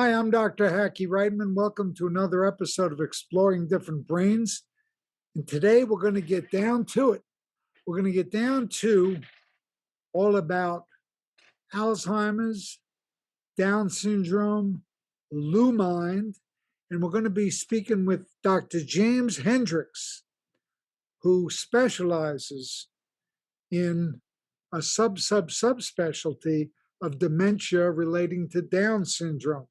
Hi, I'm Dr. Hackey Reitman. Welcome to another episode of Exploring Different Brains. And today we're going to get down to it. We're going to get down to all about Alzheimer's, Down syndrome, LuMind, and we're going to be speaking with Dr. James Hendricks, who specializes in a subspecialty of dementia relating to Down syndrome.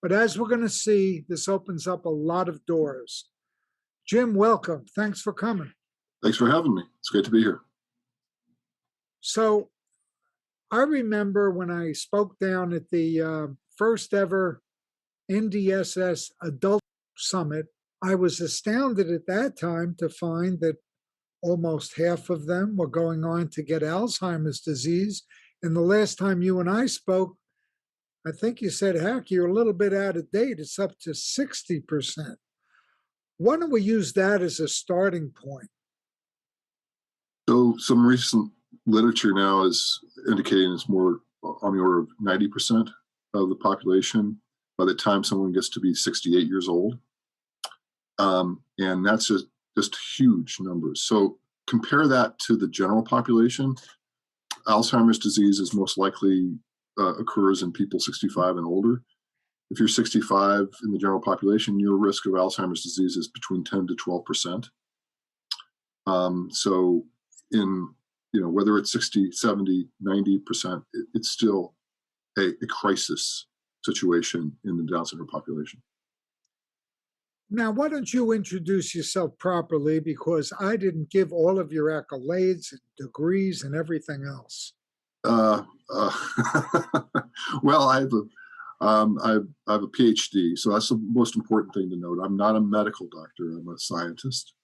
But as we're going to see, this opens up a lot of doors. Jim, welcome. Thanks for coming. Thanks for having me. It's great to be here. So I remember when I spoke down at the first ever NDSS Adult Summit, I was astounded at that time to find that almost half of them were going on to get Alzheimer's disease. And the last time you and I spoke, I think you said, heck, you're a little bit out of date. It's up to 60%. Why don't we use that as a starting point? So some recent literature now is indicating it's more on the order of 90% of the population by the time someone gets to be 68 years old. And that's just huge numbers. So compare that to the general population. Alzheimer's disease is most likely occurs in people 65 and older. If you're 65 in the general population, your risk of Alzheimer's disease is between 10 to 12%. So in, whether it's 60, 70, 90%, it's still a crisis situation in the Down syndrome population. Now, why don't you introduce yourself properly? Because I didn't give all of your accolades and degrees and everything else. Well, I have a PhD, so that's the most important thing to note. I'm not a medical doctor. I'm a scientist.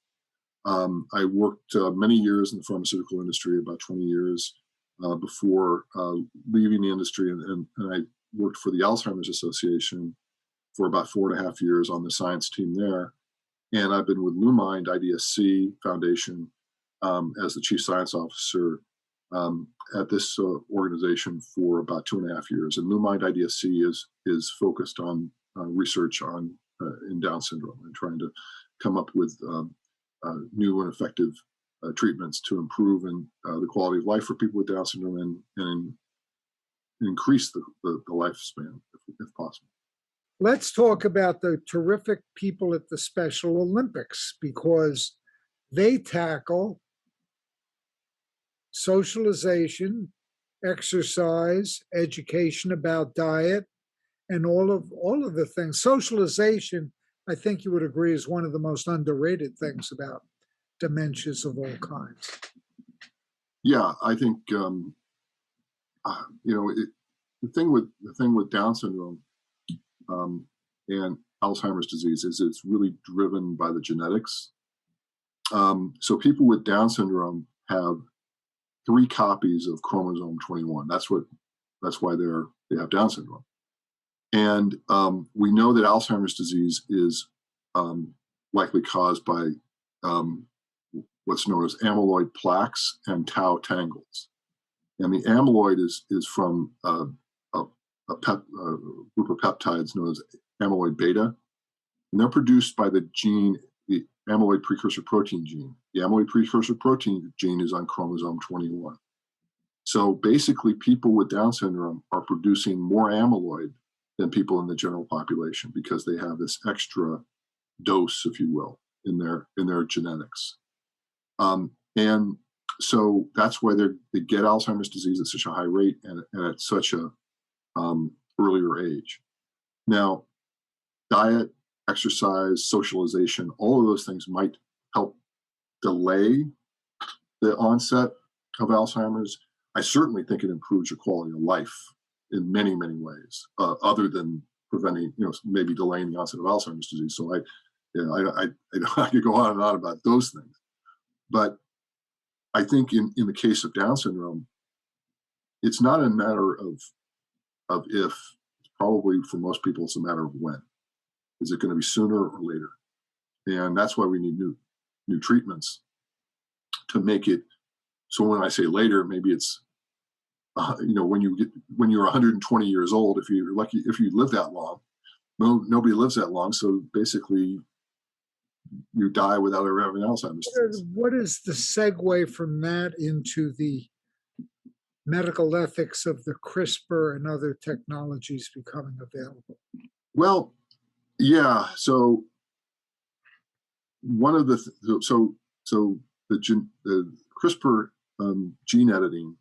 I worked many years in the pharmaceutical industry, about 20 years before leaving the industry, and I worked for the Alzheimer's Association for about 4.5 years on the science team there. And I've been with LuMind IDSC Foundation as the chief science officer at this organization for about 2.5 years. And LuMind IDSC is focused on research on in Down syndrome and trying to come up with new and effective treatments to improve the quality of life for people with Down syndrome and increase the lifespan if possible. Let's talk about the terrific people at the Special Olympics, because they tackle socialization, exercise, education about diet, and all of the things. Socialization, I think you would agree, is one of the most underrated things about dementias of all kinds. Yeah, I think the thing with Down syndrome and Alzheimer's disease is it's really driven by the genetics. So people with Down syndrome have 3 copies of chromosome 21. That's why they have Down syndrome. And we know that Alzheimer's disease is likely caused by what's known as amyloid plaques and tau tangles. And the amyloid is from a group of peptides known as amyloid beta. And they're produced by the gene, the amyloid precursor protein gene. The amyloid precursor protein gene is on chromosome 21. So basically, people with Down syndrome are producing more amyloid than people in the general population because they have this extra dose, if you will, in their genetics. And so that's why they get Alzheimer's disease at such a high rate and at such a earlier age. Now, diet, exercise, socialization, all of those things might help delay the onset of Alzheimer's. I certainly think it improves your quality of life in many, many ways, other than preventing, maybe delaying the onset of Alzheimer's disease. So I could go on and on about those things. But I think in the case of Down syndrome, it's not a matter of if. It's probably for most people, it's a matter of when. Is it going to be sooner or later? And that's why we need new treatments to make it. So when I say later, maybe it's when you're 120 years old, if you're lucky, if you live that long, nobody lives that long. So basically, you die without ever having Alzheimer's disease. What is the segue from that into the medical ethics of the CRISPR and other technologies becoming available? Well, yeah. So one of the the CRISPR gene editing,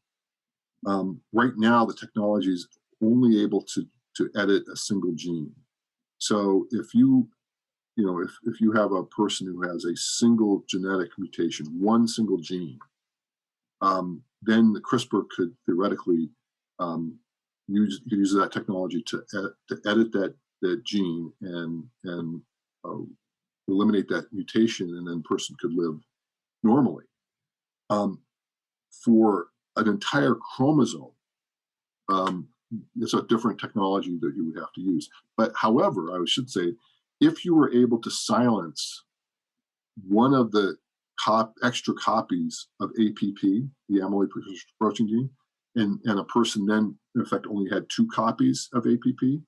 right now the technology is only able to edit a single gene. So if you if you have a person who has a single genetic mutation, one single gene, then the CRISPR could theoretically use that technology to edit that gene and eliminate that mutation, and then the person could live normally. For an entire chromosome, it's a different technology that you would have to use. But however, I should say, if you were able to silence one of the extra copies of APP, the amyloid precursor protein gene, and a person then in effect only had 2 copies of APP,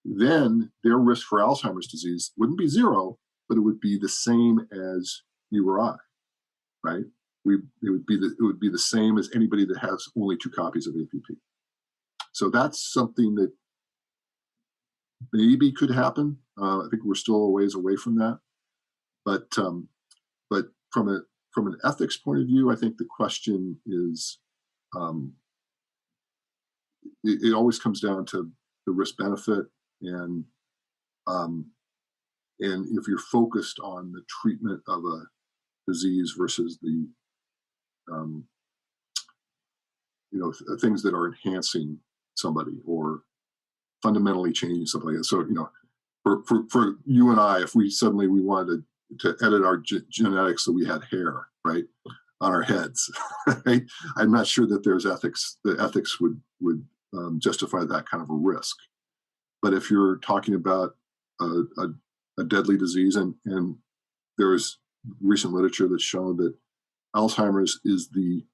then their risk for Alzheimer's disease wouldn't be 0, but it would be the same as you or I, right? It would be the same as anybody that has only 2 copies of APP. So that's something that maybe could happen. I think we're still a ways away from that, but from an ethics point of view, I think the question is, it always comes down to the risk benefit, and if you're focused on the treatment of a disease versus the things that are enhancing somebody or fundamentally changing something like that. So for you and I, if we suddenly we wanted to edit our genetics so we had hair, right, on our heads, right? I'm not sure that there's ethics. The ethics would justify that kind of a risk. But if you're talking about a deadly disease, and there's recent literature that's shown that Alzheimer's is the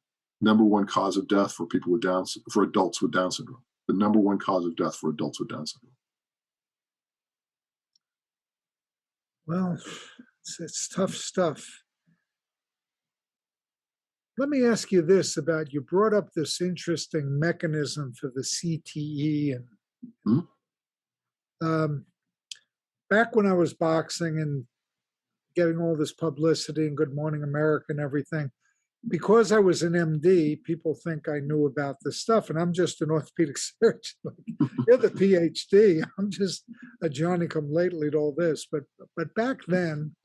#1 cause of death for people with for adults with Down syndrome. The #1 cause of death for adults with Down syndrome. Well, it's tough stuff. Let me ask you this about, you brought up this interesting mechanism for the CTE, and back when I was boxing and getting all this publicity and Good Morning America and everything, because I was an MD, people think I knew about this stuff, and I'm just an orthopedic surgeon. You're the PhD. I'm just a Johnny-come-lately to all this. But back then,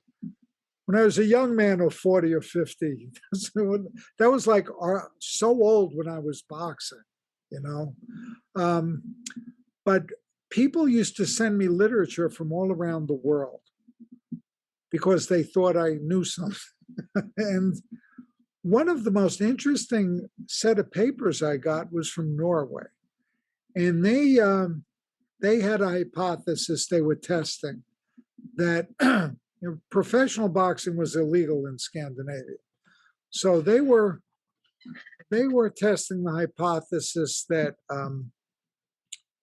when I was a young man of 40 or 50, that was like so old when I was boxing, But people used to send me literature from all around the world because they thought I knew something. And one of the most interesting set of papers I got was from Norway. And they had a hypothesis they were testing that professional boxing was illegal in Scandinavia. So they were testing the hypothesis that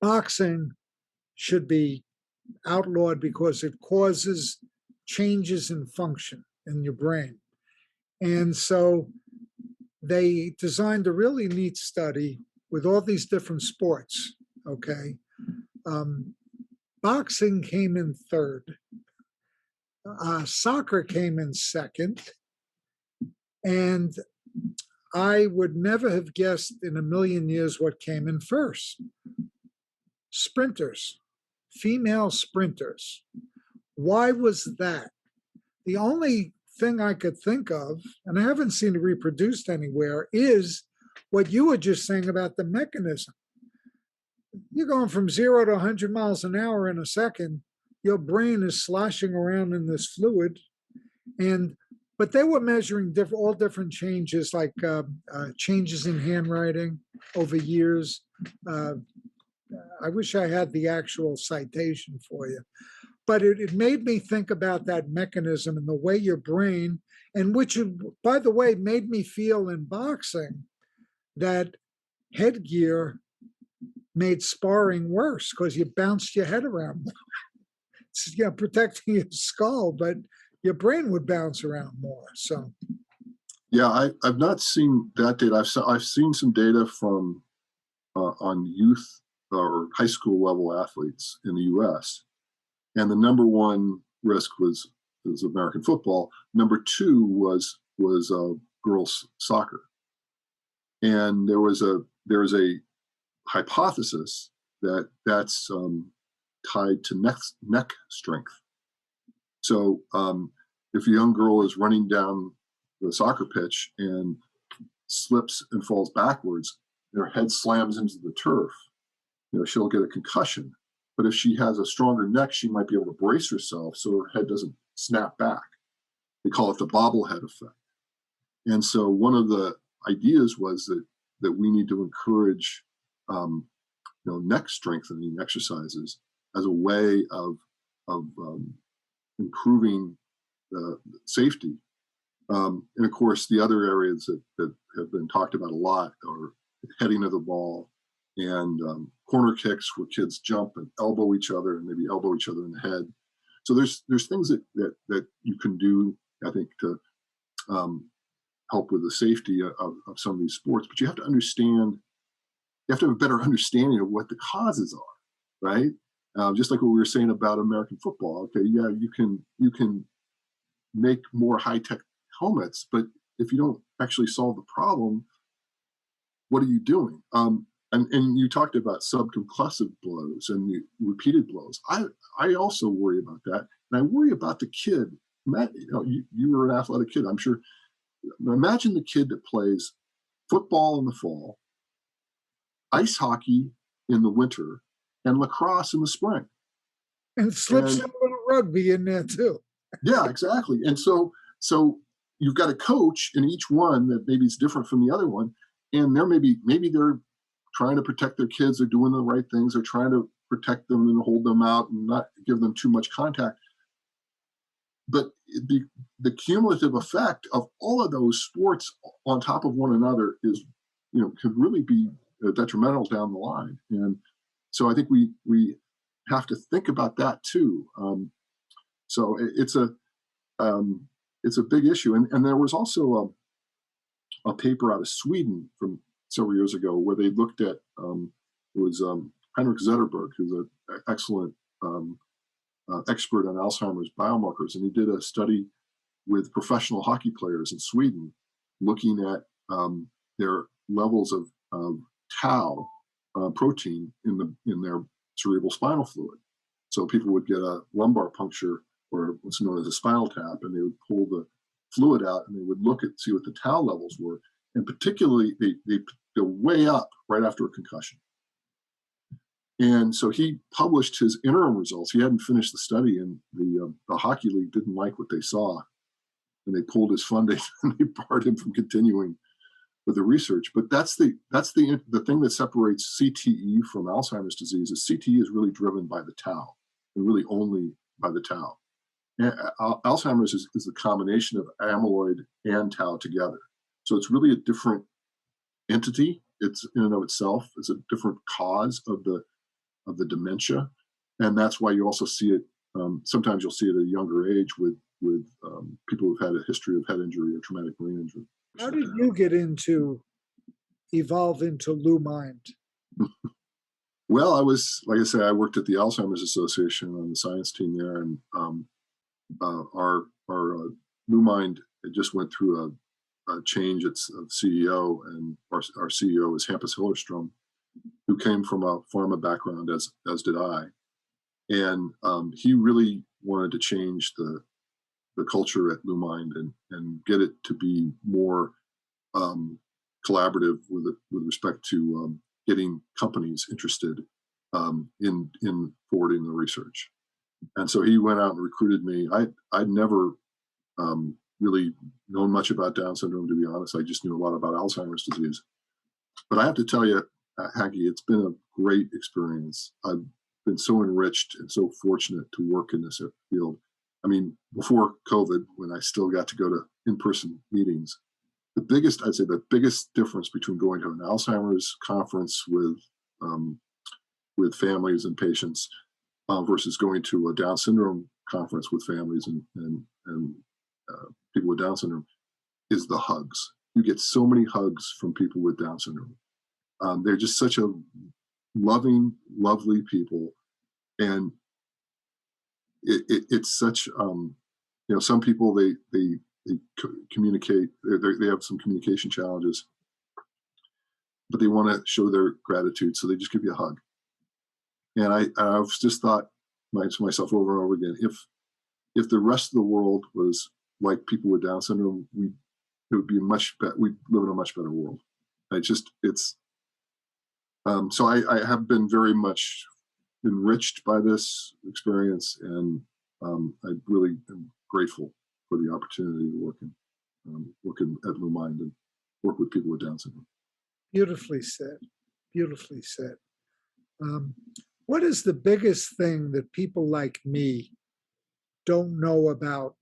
boxing should be outlawed because it causes changes in function in your brain. And so they designed a really neat study with all these different sports, okay? Boxing came in third. Soccer came in second. And I would never have guessed in a million years what came in first. Sprinters, female sprinters. Why was that? The only thing I could think of, and I haven't seen it reproduced anywhere, is what you were just saying about the mechanism. You're going from 0 to 100 miles an hour in a second. Your brain is sloshing around in this fluid. But they were measuring all different changes, like changes in handwriting over years. I wish I had the actual citation for you. But it made me think about that mechanism and the way your brain, and which, by the way, made me feel in boxing that headgear made sparring worse because you bounced your head around. It's, protecting your skull, but your brain would bounce around more. So, Yeah, I've not seen that data. I've seen some data from on youth or high school level athletes in the U.S. And the number one risk was American football. Number two was girls soccer, and there is a hypothesis that that's tied to neck strength. So if a young girl is running down the soccer pitch and slips and falls backwards, and her head slams into the turf, she'll get a concussion. But if she has a stronger neck, she might be able to brace herself so her head doesn't snap back. They call it the bobblehead effect. And so one of the ideas was that we need to encourage neck strengthening exercises as a way of improving safety. And of course, the other areas that have been talked about a lot are heading of the ball and corner kicks where kids jump and elbow each other and maybe elbow each other in the head. So there's things that you can do, I think, to help with the safety of some of these sports. But you have to have a better understanding of what the causes are, right? Just like what we were saying about American football. Okay, yeah, you can make more high-tech helmets, but if you don't actually solve the problem, what are you doing? And you talked about subconcussive blows and the repeated blows. I also worry about that, and I worry about the kid. You were an athletic kid, I'm sure. Imagine the kid that plays football in the fall, ice hockey in the winter, and lacrosse in the spring. And slips a little rugby in there too. Yeah, exactly. And so you've got a coach in each one that maybe is different from the other one, and maybe they're trying to protect their kids, they're doing the right things, they're trying to protect them and hold them out and not give them too much contact. But the cumulative effect of all of those sports on top of one another is, could really be detrimental down the line. And so I think we have to think about that too. So it's a big issue. And there was also a paper out of Sweden from several years ago where they looked at Henrik Zetterberg, who's an excellent expert on Alzheimer's biomarkers, and he did a study with professional hockey players in Sweden, looking at their levels of tau protein in their cerebral spinal fluid. So people would get a lumbar puncture or what's known as a spinal tap, and they would pull the fluid out and they would see what the tau levels were, and particularly they're way up right after a concussion. And so he published his interim results. He hadn't finished the study, and the hockey league didn't like what they saw, and they pulled his funding and they barred him from continuing with the research. But that's the thing that separates CTE from Alzheimer's disease. Is CTE is really driven by the tau, and really only by the tau. And Alzheimer's is the combination of amyloid and tau together. So it's really a different entity. It's in and of itself. It's a different cause of the dementia, and that's why you also see it. Sometimes you'll see it at a younger age with people who've had a history of head injury or traumatic brain injury. How did you evolve into LuMind? Well, like I said, I worked at the Alzheimer's Association on the science team there, and our LuMind just went through a change of CEO, and our CEO is Hampus Hillerstrom, who came from a pharma background, as did I, and he really wanted to change the culture at LuMind and get it to be more collaborative with respect to getting companies interested in forwarding the research. And so he went out and recruited me. I'd never really known much about Down syndrome, to be honest. I just knew a lot about Alzheimer's disease. But I have to tell you, Haggie, it's been a great experience. I've been so enriched and so fortunate to work in this field. I mean, before COVID, when I still got to go to in-person meetings, I'd say the biggest difference between going to an Alzheimer's conference with with families and patients versus going to a Down syndrome conference with families and people with Down syndrome is the hugs. You get so many hugs from people with Down syndrome. They're just such a loving, lovely people, and it's such some people they communicate, they have some communication challenges, but they want to show their gratitude, so they just give you a hug. And I've just thought to myself over and over again, if the rest of the world was like people with Down syndrome, it would be much better. We'd live in a much better world. So I have been very much enriched by this experience, and I really am grateful for the opportunity to work at LuMind and work with people with Down syndrome. Beautifully said. Beautifully said. What is the biggest thing that people like me don't know about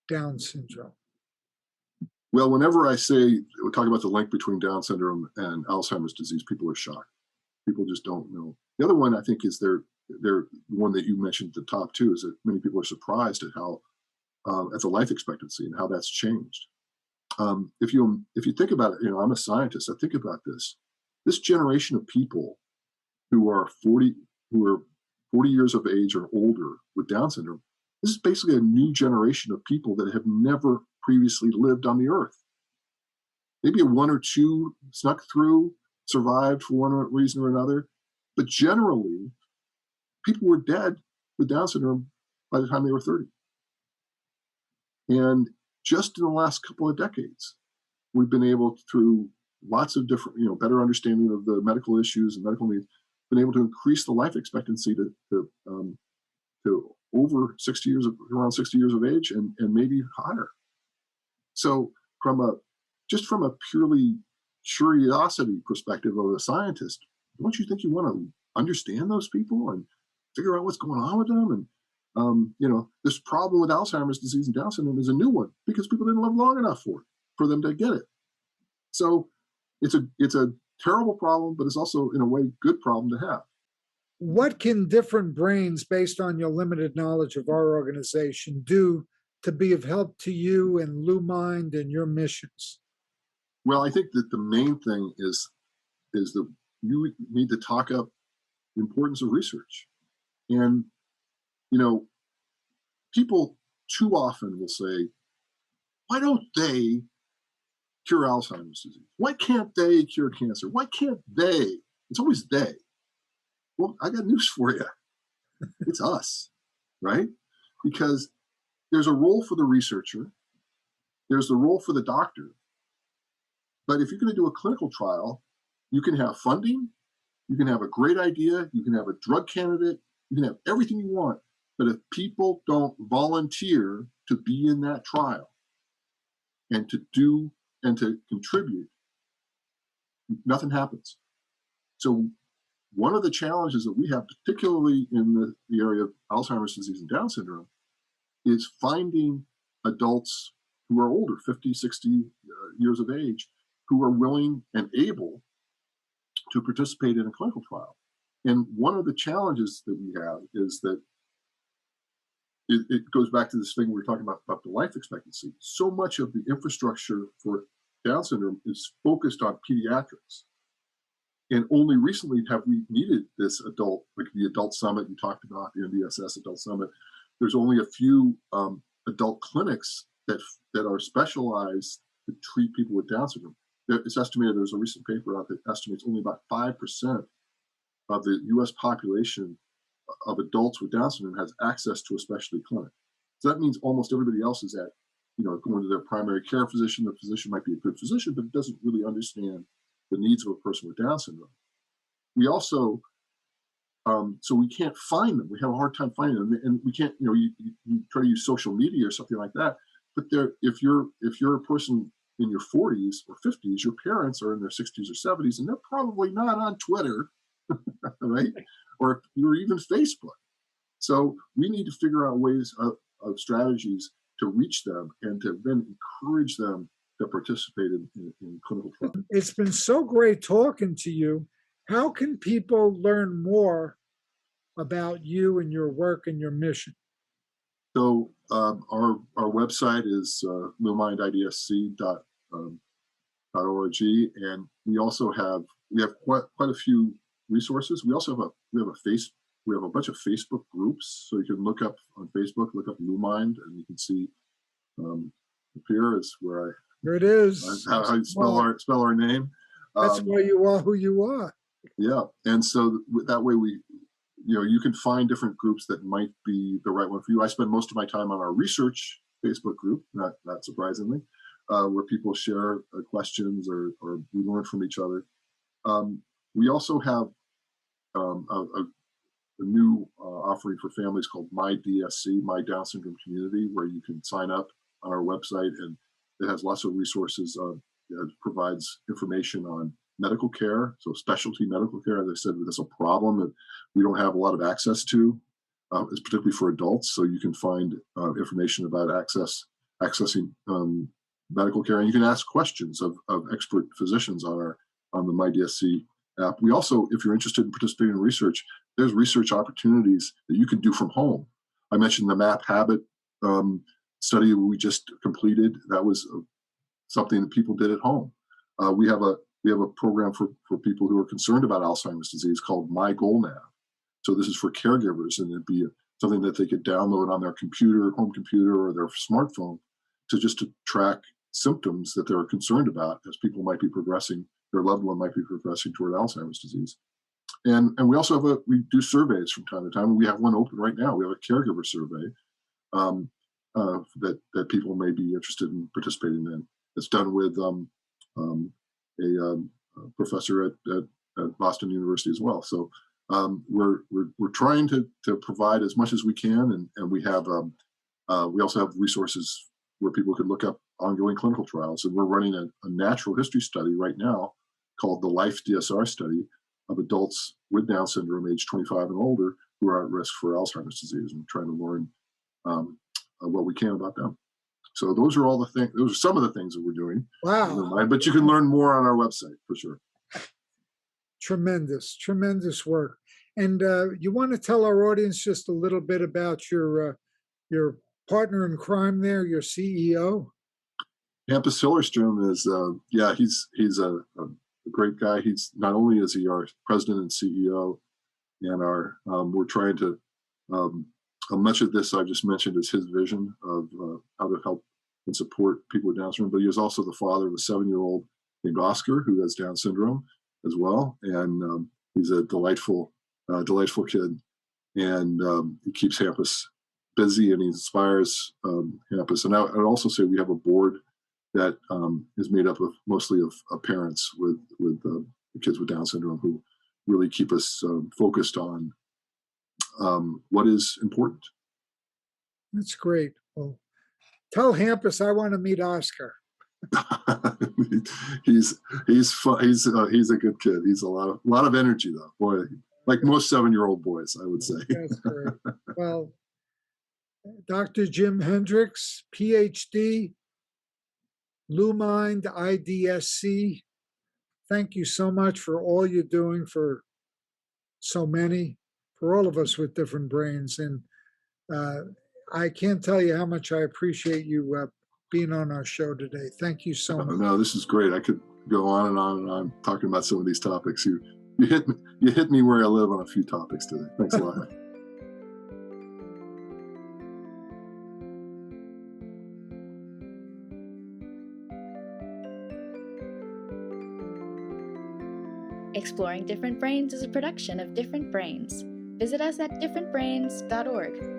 Down syndrome? Well, whenever I say, we talk about the link between Down syndrome and Alzheimer's disease, people are shocked. People just don't know. The other one, I think, is they're one that you mentioned at the top too, is that many people are surprised at how at the life expectancy and how that's changed. If you think about it, I'm a scientist. I think about this generation of people who are 40 years of age or older with Down syndrome. This is basically a new generation of people that have never previously lived on the earth. Maybe one or two snuck through, survived for one reason or another, but generally, people were dead with Down syndrome by the time they were 30. And just in the last couple of decades, we've been able, through lots of different, better understanding of the medical issues and medical needs, been able to increase the life expectancy to over 60 years, around 60 years of age, and maybe higher. So from a purely curiosity perspective of a scientist, don't you think you want to understand those people and figure out what's going on with them? And this problem with Alzheimer's disease and Down syndrome is a new one because people didn't live long enough for them to get it. So it's a terrible problem, but it's also, in a way, good problem to have. What can different brains, based on your limited knowledge of our organization, do to be of help to you and LuMind and your missions? Well, I think that the main thing is that you need to talk up the importance of research. And, people too often will say, why don't they cure Alzheimer's disease? Why can't they cure cancer? Why can't they? It's always they. Well, I got news for you. It's us, right? Because there's a role for the researcher. There's the role for the doctor. But if you're going to do a clinical trial, you can have funding, you can have a great idea, you can have a drug candidate, you can have everything you want. But if people don't volunteer to be in that trial and to contribute, nothing happens. So one of the challenges that we have, particularly in the area of Alzheimer's disease and Down syndrome, is finding adults who are older, 50, 60 years of age, who are willing and able to participate in a clinical trial. And one of the challenges that we have is that it goes back to this thing we were talking about the life expectancy. So much of the infrastructure for Down syndrome is focused on pediatrics. And only recently have we needed this adult, like the Adult Summit you talked about, the NDSS Adult Summit. There's only a few adult clinics that are specialized to treat people with Down syndrome. It's estimated, there's a recent paper out that estimates only about 5% of the US population of adults with Down syndrome has access to a specialty clinic. So that means almost everybody else is going to their primary care physician. The physician might be a good physician, but doesn't really understand the needs of a person with Down syndrome. We also, so we can't find them. We have a hard time finding them, and we can't. You try to use social media or something like that. But if you're a person in your 40s or 50s, your parents are in their 60s or 70s, and they're probably not on Twitter, right? Or even Facebook. So we need to figure out ways of strategies to reach them and to then encourage them to participate in clinical trials. It's been so great talking to you. How can people learn more about you and your work and your mission? So our website is lumindidsc.org, and we have quite a few resources. We have a bunch of Facebook groups, so you can look up on Facebook, look up Lumind, and you can see here is where Here it is. how you spell our name. That's why you are who you are. Yeah, and so that way you can find different groups that might be the right one for you. I spend most of my time on our research Facebook group, not surprisingly, where people share questions or we learn from each other. We also have a new offering for families called My DSC, My Down Syndrome Community, where you can sign up on our website, and it has lots of resources. It provides information on medical care, so specialty medical care. As I said, that's a problem that we don't have a lot of access to, it's particularly for adults. So you can find information about accessing medical care, and you can ask questions of expert physicians on the MyDSC app. We also, if you're interested in participating in research, there's research opportunities that you can do from home. I mentioned the MAP Habit study we just completed. That was something that people did at home. We have a program for people who are concerned about Alzheimer's disease called My Goal Nav. So this is for caregivers, and it'd be something that they could download on their computer, home computer, or their smartphone to track symptoms that they're concerned about as people might be progressing, their loved one might be progressing toward Alzheimer's disease. And we also we do surveys from time to time. We have one open right now. We have a caregiver survey that people may be interested in participating in. It's done with a professor at Boston University as well. So we're trying to provide as much as we can, and we also have resources where people can look up ongoing clinical trials. And we're running a natural history study right now called the Life DSR study of adults with Down syndrome, age 25 and older, who are at risk for Alzheimer's disease, and trying to learn what we can about them. So those are all the things. Those are some of the things that we're doing. Wow! But you can learn more on our website for sure. Tremendous work. And you want to tell our audience just a little bit about your partner in crime there, your CEO? Hampus Hillerstrom is he's a great guy. He's not only is he our president and CEO, and we're trying to much of this I've just mentioned is his vision of how to help and support people with Down syndrome. But he is also the father of a 7-year-old named Oscar who has Down syndrome as well, and he's a delightful kid, and he keeps Hampus busy, and he inspires Hampus. And I'd also say we have a board that is made up of mostly of parents with kids with Down syndrome who really keep us focused on what is important. That's great. Well, tell Hampus I want to meet Oscar. he's fun. He's a good kid. He's a lot of energy though. Boy, like most 7-year-old boys, I would say. That's great. Well, Dr. Jim Hendricks, PhD, Lumind IDSC. Thank you so much for all you're doing for so many, for all of us with different brains. And I can't tell you how much I appreciate you being on our show today. Thank you so much. No, this is great. I could go on and on and on talking about some of these topics. You hit me where I live on a few topics today. Thanks a lot. Exploring Different Brains is a production of Different Brains. Visit us at differentbrains.org.